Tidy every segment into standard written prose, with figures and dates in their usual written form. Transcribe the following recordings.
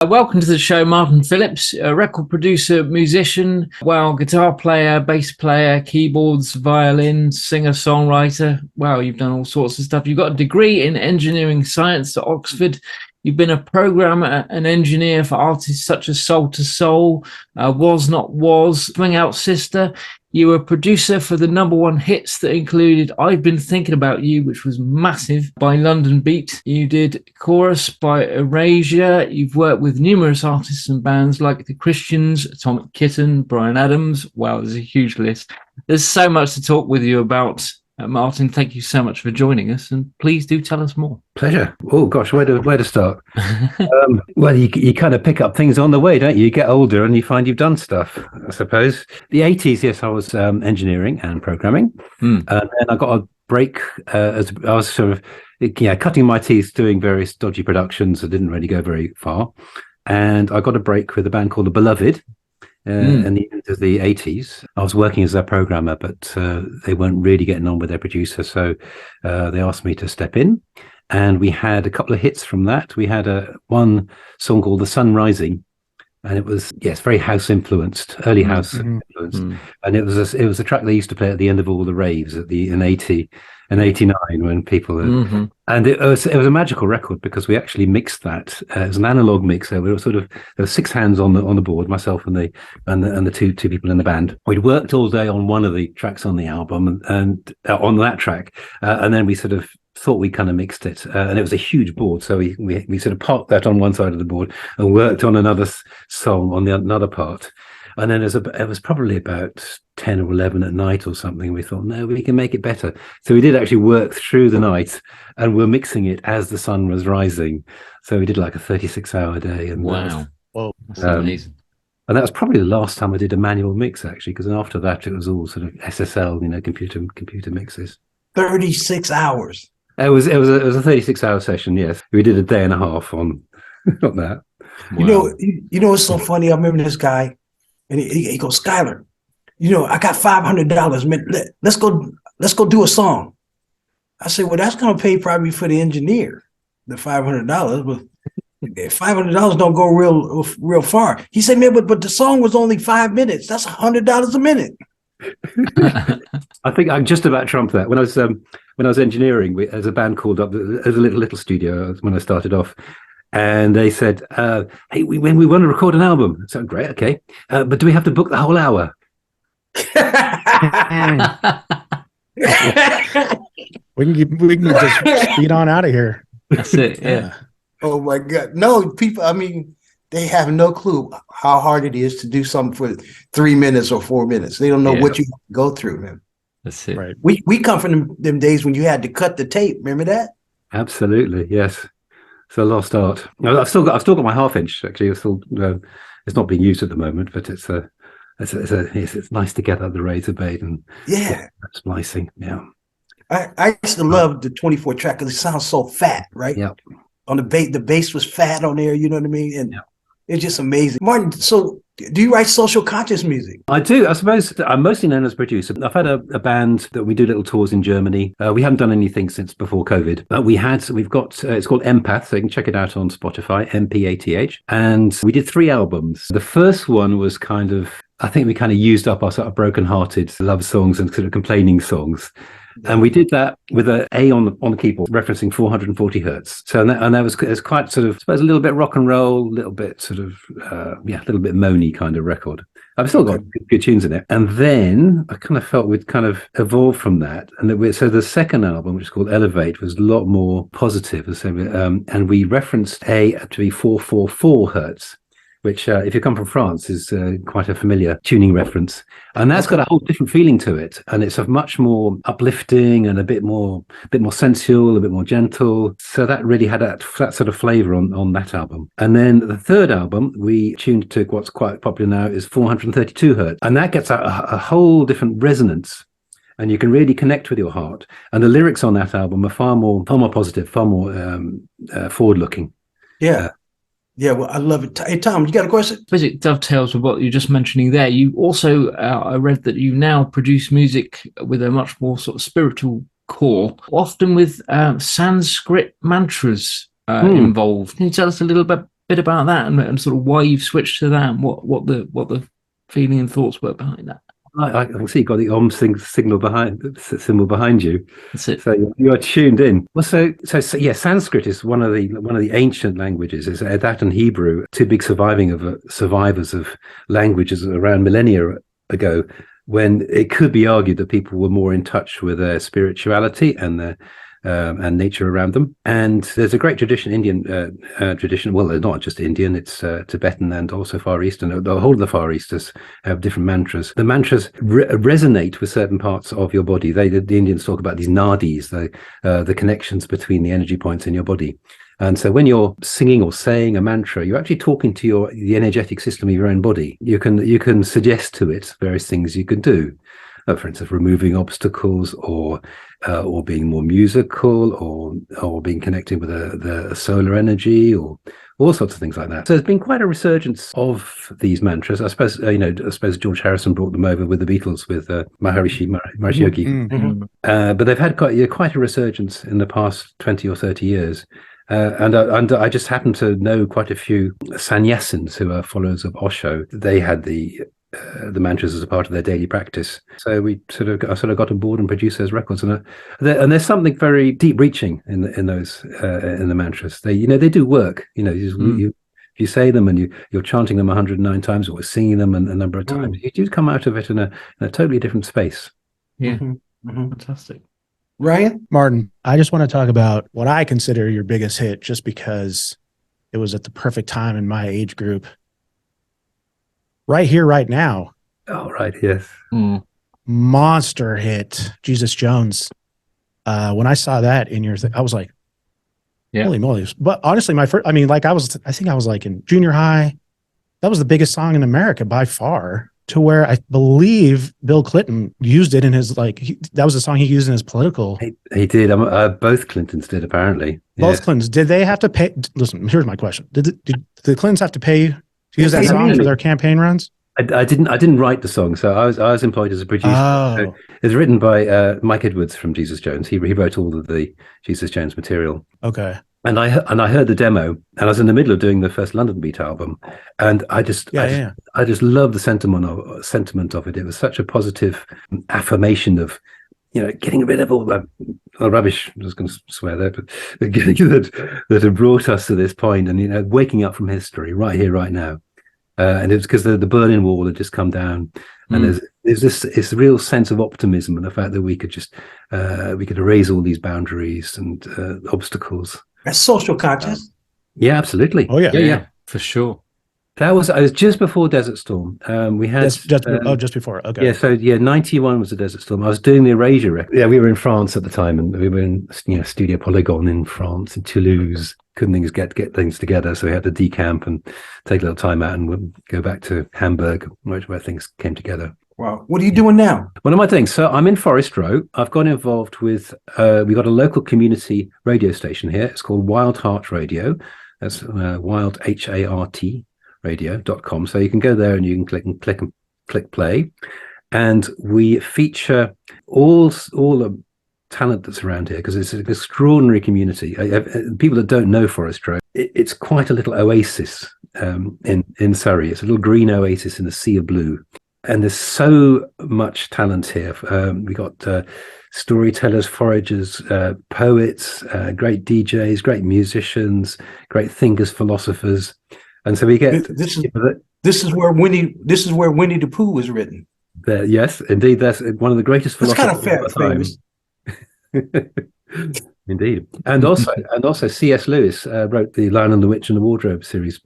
Welcome to the show, Martyn Phillips, a record producer, musician, guitar player, bass player, keyboards, violin, singer-songwriter. Wow, you've done all sorts of stuff. You've got a degree in engineering science at Oxford. You've been a programmer and engineer for artists such as Soul to Soul, Was Not Was, Swing Out Sister. You were a producer for the #1 hits that included I've Been Thinking About You, which was massive, by Londonbeat. You did Chorus by Erasure. You've worked with numerous artists and bands like The Christians, Kitten, Bryan Adams. Wow, there's a huge list. There's so much to talk with you about. Martyn, thank you so much for joining us, and please do tell us more. Pleasure. Oh gosh, where to start? Well, you kind of pick up things on the way, don't you? You get older and you find you've done stuff, I suppose. The 80s, yes, I was engineering and programming, and then I got a break as I was sort of cutting my teeth doing various dodgy productions that didn't really go very far, and I got a break with a band called The Beloved. In the end of the 80s, I was working as a programmer, but they weren't really getting on with their producer, so they asked me to step in, and we had a couple of hits from that. We had one song called The Sun Rising, and it was very house influenced, early house influenced, and it was a track they used to play at the end of all the raves in 80 and 89 when people and it was a magical record because we actually mixed that. It was an analog mix. We were there were 6 hands on the board, myself and the two people in the band. We'd worked all day on one of the tracks on the album and on that track, and then we sort of thought we kind of mixed it, and it was a huge board, so we sort of parked that on one side of the board and worked on another song on the another part. And then it was probably about 10 or 11 at night or something. We thought, no, we can make it better. So we did actually work through the night, and we're mixing it as the sun was rising. So we did like a 36-hour day. And wow. That's amazing. And that was probably the last time I did a manual mix, actually, because after that it was all sort of SSL, computer mixes. 36 hours. It was a 36-hour session. Yes, we did a day and a half on that. Wow. You know, it's so funny. I remember this guy. And he goes, Skyler, I got $500, man. Let's go do a song. I said, well, that's going to pay probably for the engineer, the $500. But $500 don't go real far. He said, man, but the song was only 5 minutes. That's $100 a minute. I think I just about trumped that. When I was engineering, as a band called up, as a little studio when I started off. And they said, hey, when we want to record an album. So great, okay. But do we have to book the whole hour? we can just speed on out of here. That's it, yeah. Oh, my God. No, people, they have no clue how hard it is to do something for 3 minutes or 4 minutes. They don't know what you have to go through, man. That's it. Right. We come from them days when you had to cut the tape. Remember that? Absolutely, yes. It's a lost art. I've still got my half-inch. Actually, it's not being used at the moment, but it's nice to get out the razor blade and splicing. Yeah, I used to love the 24 track because it sounds so fat, right? Yeah. On the bass was fat on there. You know what I mean? And it's just amazing. Martyn, so do you write social conscious music? I do. I suppose I'm mostly known as a producer. I've had a band that we do little tours in Germany. We haven't done anything since before COVID. But we've got, it's called Empath, so you can check it out on Spotify, MPATH. And we did 3 albums. The first one was I think we kind of used up our sort of broken-hearted love songs and sort of complaining songs. And we did that with an A on the keyboard, referencing 440 hertz. So that was quite sort of, I suppose, a little bit rock and roll, a little bit sort of, a little bit moany kind of record. I've still got good tunes in it. And then I kind of felt we'd kind of evolved from that. And so the second album, which is called Elevate, was a lot more positive. And we referenced A to be 444 hertz. Which, if you come from France, is quite a familiar tuning reference. And that's got a whole different feeling to it. And it's a much more uplifting and a bit more sensual, a bit more gentle. So that really had that sort of flavor on that album. And then the third album, we tuned to what's quite popular now is 432 hertz. And that gets a whole different resonance. And you can really connect with your heart. And the lyrics on that album are far more positive, far more forward-looking. Yeah. Yeah, well, I love it. Hey, Tom, you got a question? It dovetails with what you're just mentioning there. You also, I read that you now produce music with a much more sort of spiritual core, often with Sanskrit mantras involved. Can you tell us a little bit bit about that and sort of why you've switched to that and what the feeling and thoughts were behind that? I can see you've got the symbol behind you. That's it. So you're tuned in. Well, so yeah, Sanskrit is one of the ancient languages. Is that and Hebrew, two big survivors of languages around millennia ago, when it could be argued that people were more in touch with their spirituality and their and nature around them. And there's a great tradition, Indian tradition. Well, it's not just Indian; it's Tibetan and also Far Eastern. The whole of the Far Easters have different mantras. The mantras resonate with certain parts of your body. The Indians talk about these nadis, the connections between the energy points in your body. And so when you're singing or saying a mantra, you're actually talking to the energetic system of your own body. You can suggest to it various things you can do. For instance, removing obstacles, or being more musical, or being connected with the solar energy, or all sorts of things like that. So there's been quite a resurgence of these mantras. I suppose George Harrison brought them over with the Beatles with Maharishi Yogi. Mm-hmm. But they've had quite a resurgence in the past 20 or 30 years. And I just happen to know quite a few sannyasins who are followers of Osho. They had the mantras as a part of their daily practice. So I sort of got on board and produced those records, and there's something very deep-reaching in the mantras. They do work. You say them and you're chanting them 109 times, or singing them a number of times. You do come out of it in a totally different space. Yeah, Mm-hmm. fantastic. Ryan? Martyn, I just want to talk about what I consider your biggest hit, just because it was at the perfect time in my age group. Right Here, Right Now. Oh, right, yes. Monster hit, Jesus Jones. When I saw that in your thing, I was like, holy moly. But honestly, I think I was like in junior high. That was the biggest song in America by far, to where I believe Bill Clinton used it in his, that was the song he used in his political. He did. Both Clintons did, apparently. Both Clintons. Did they have to pay? Listen, here's my question. Did the Clintons have to pay to use that song for their campaign runs? I didn't write the song, so I was employed as a producer. So it's written by Mike Edwards from Jesus Jones. He wrote all of the Jesus Jones material. Okay. And I heard the demo, and I was in the middle of doing the first Londonbeat album, and I just love the sentiment of it. It was such a positive affirmation of, getting rid of all the rubbish. I was going to swear there, but that had brought us to this point, and waking up from history right here, right now. And it was because the Berlin Wall had just come down, and there's this real sense of optimism, and the fact that we could just we could erase all these boundaries and obstacles. That's social conscious. Yeah, absolutely. Oh yeah, for sure. It was just before Desert Storm. We had just before. Okay. Yeah, so 91 was the Desert Storm. I was doing the Erasure record. Yeah, we were in France at the time, and we were in Studio Polygon in France, in Toulouse. Couldn't get things together, so we had to decamp and take a little time out and go back to Hamburg, where things came together. Wow. What are you doing now? What am I doing? So I'm in Forest Row. I've got involved with, we got a local community radio station here. It's called Wild Heart Radio. That's Wild, HART, radio.com. So you can go there and you can click play. And we feature all the talent that's around here, because it's an extraordinary community. People that don't know Forest Row, it's quite a little oasis in Surrey. It's a little green oasis in a sea of blue. And there's so much talent here. We got storytellers, foragers, poets, great DJs, great musicians, great thinkers, philosophers, and so we get this is where Winnie the Pooh was written. Yes, indeed, that's one of the greatest philosophers. That's kind of famous. Indeed, and also C.S. Lewis wrote the Lion and the Witch and the Wardrobe series.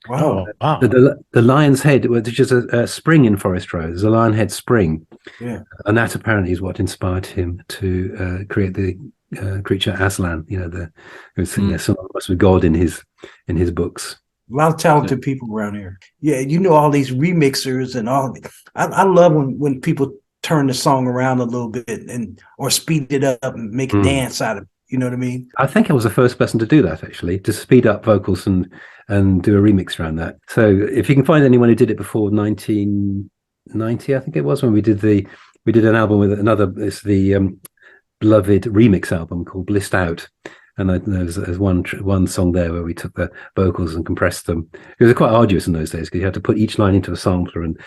Wow. The Lion's Head, which is a spring in Forest Row. There's a Lion Head spring. Yeah. And that apparently is what inspired him to create the creature Aslan, who's synonymous with God in his books. A lot of talented people around here. Yeah, all these remixers and all. I love when people turn the song around a little bit or speed it up and make a dance out of it. You know what I mean? I think I was the first person to do that, actually, to speed up vocals and do a remix around that. So if you can find anyone who did it before 1990, I think it was, when we did an album with another, it's the beloved remix album called Blissed Out. And there's one song there where we took the vocals and compressed them. It was quite arduous in those days because you had to put each line into a sampler and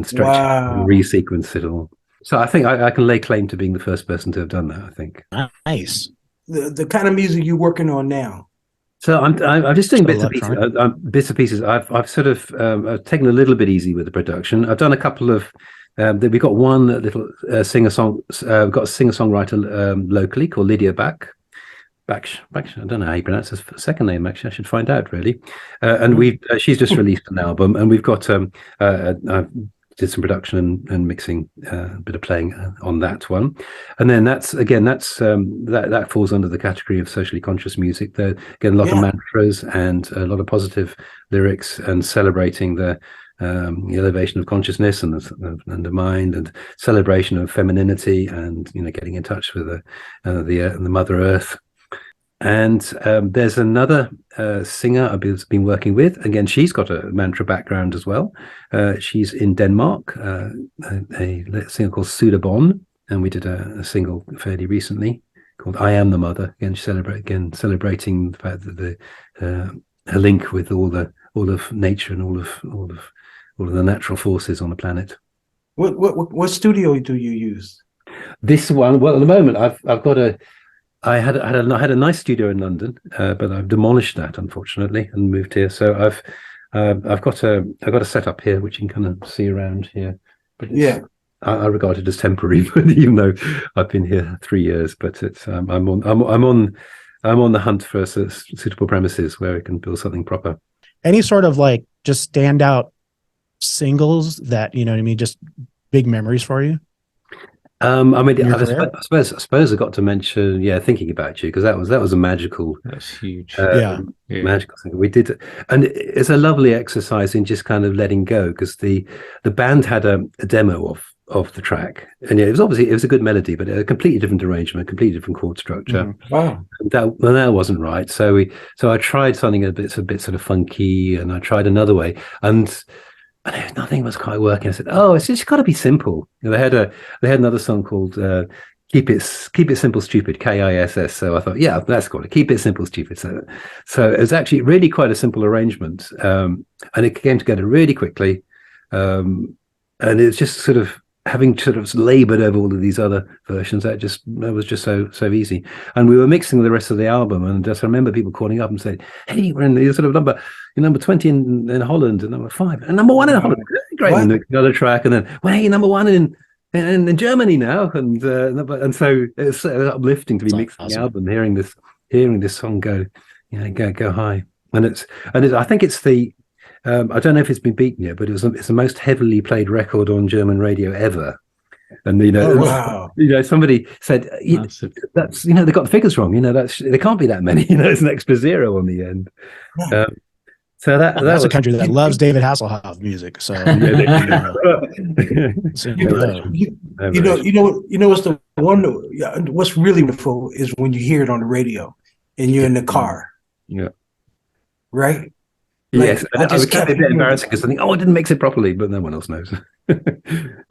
stretch it and resequence it all. So I think I can lay claim to being the first person to have done that, I think. Nice. The kind of music you're working on now. So I'm just doing bits of pieces. I've sort of taken a little bit easy with the production. I've done a couple of. We've got one little singer-songwriter locally called Lydia Bach. I don't know how you pronounce his second name. Actually, I should find out really. And she's just released an album, and we've got I did some production and mixing, a bit of playing on that one, and then that falls under the category of socially conscious music. There again, a lot of mantras and a lot of positive lyrics and celebrating the elevation of consciousness and the mind and celebration of femininity and getting in touch with the Mother Earth. And there's another singer I've been working with. Again, she's got a mantra background as well. She's in Denmark, a singer called Suda Bon, and we did a single fairly recently called "I Am the Mother." Again, celebrating the fact that her link with all of nature and all of the natural forces on the planet. What studio do you use? This one, well, at the moment, I had a nice studio in London, but I've demolished that unfortunately and moved here. So I've got a setup here which you can kind of see around here. But I regard it as temporary, even though I've been here 3 years. But it's I'm on the hunt for suitable premises where I can build something proper. Any sort of like just standout singles that just big memories for you? I suppose I got to mention, Thinking About You, because that was a magical. That's huge. Magical thing we did, and it's a lovely exercise in just kind of letting go, because the band had a demo of the track, and it was a good melody, but a completely different arrangement, completely different chord structure. Mm-hmm. Wow, and that wasn't right. So I tried something a bit sort of funky, and I tried another way, and nothing was quite working. I said, "Oh, it's just got to be simple." They had another song called "Keep It Simple, Stupid," KISS. So I thought, yeah, that's got it. Keep it simple, stupid. So it was actually really quite a simple arrangement, and it came together really quickly. And it's just sort of having sort of labored over all of these other versions. That was just so easy. And we were mixing the rest of the album, and just I remember people calling up and saying, "Hey, we're in the sort of number 20 in Holland, and number 5, and number 1 in Holland." Great, and another track, and then, well, hey, number 1 in Germany now, and so it's uplifting to be mixing the album, hearing this song go high, and I think it's the. I don't know if it's been beaten yet, but it's the most heavily played record on German radio ever. And somebody said that's they got the figures wrong. There can't be that many. It's an extra zero on the end. So that's a country that loves David Hasselhoff music. So what's really wonderful is when you hear it on the radio and you're in the car. Yeah. Right. Yes, I was kind of a bit embarrassing because I think, I didn't mix it properly, but no one else knows.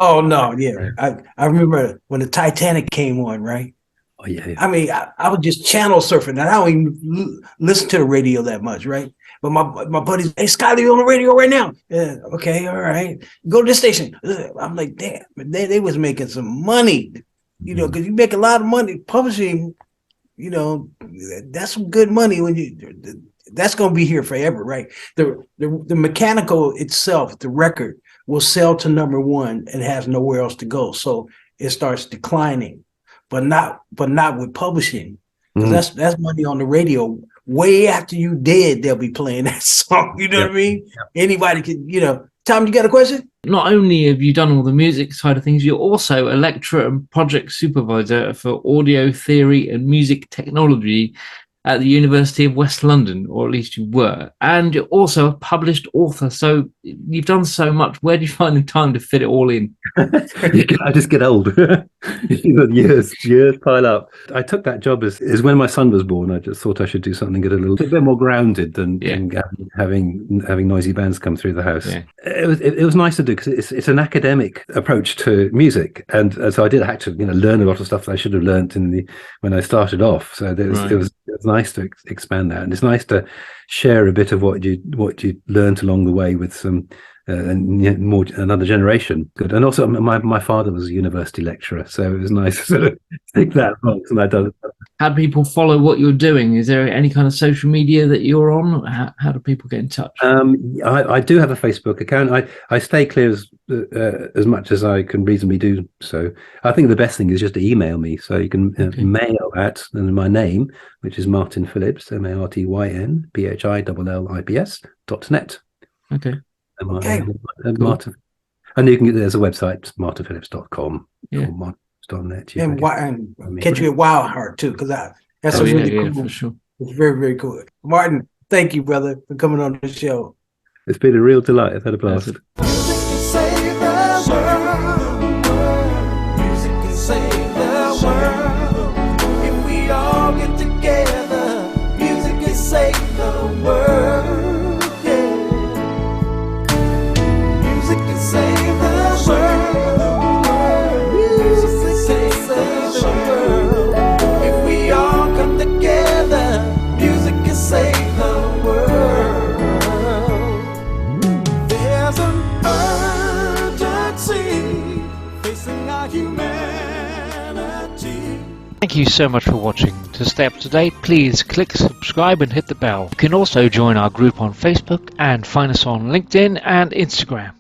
Oh no, yeah. I remember when the Titanic came on, right? Oh yeah. I mean, I was just channel surfing, and I don't even listen to the radio that much, right? But my buddies, "Hey, Skyler, you on the radio right now?" Yeah, okay, all right. Go to the station. I'm like, damn, they was making some money, because you make a lot of money publishing. That's some good money when that's going to be here forever, right? The mechanical itself, the record, will sell to number 1 and has nowhere else to go, so it starts declining. But not with publishing. Mm-hmm. That's money on the radio. Way after you dead, they'll be playing that song. You know what I mean? Yep. Anybody can, Tom, you got a question? Not only have you done all the music side of things, you're also a lecturer and project supervisor for audio theory and music technology at the University of West London, or at least you were. And you're also a published author. So you've done so much. Where do you find the time to fit it all in? I just get old. years pile up. I took that job as when my son was born. I just thought I should do something a little bit more grounded than having noisy bands come through the house. Yeah. It was nice to do because it's an academic approach to music, and so I did actually learn a lot of stuff that I should have learned when I started off. So it was nice nice to expand that, and it's nice to share a bit of what you learned along the way with some more another generation. Good. And also my father was a university lecturer, so it was nice to sort of take that box, and I done. How do people follow what you're doing? Is there any kind of social media that you're on? How do people get in touch? I do have a Facebook account. I stay clear as much as I can reasonably do so. I think the best thing is just to email me, so you can mail at my name, which is Martyn Phillips, MartynPhillips.net. Okay. Martyn, and you can get there's a website, martynphillips.com. Yeah. Or martyn.net. And catch you at Wild Heart too, because that's really cool. For sure. It's very, very cool. Martyn, thank you, brother, for coming on the show. It's been a real delight. I've had a blast. Music can save the world. Music can save the world. If we all get together, music can save the world. Yeah. Music can save the world. Music can save the world. If we all come together, music can save the world. There's an urgency facing our humanity. Thank you so much for watching. To stay up to date, please click subscribe and hit the bell. You can also join our group on Facebook and find us on LinkedIn and Instagram.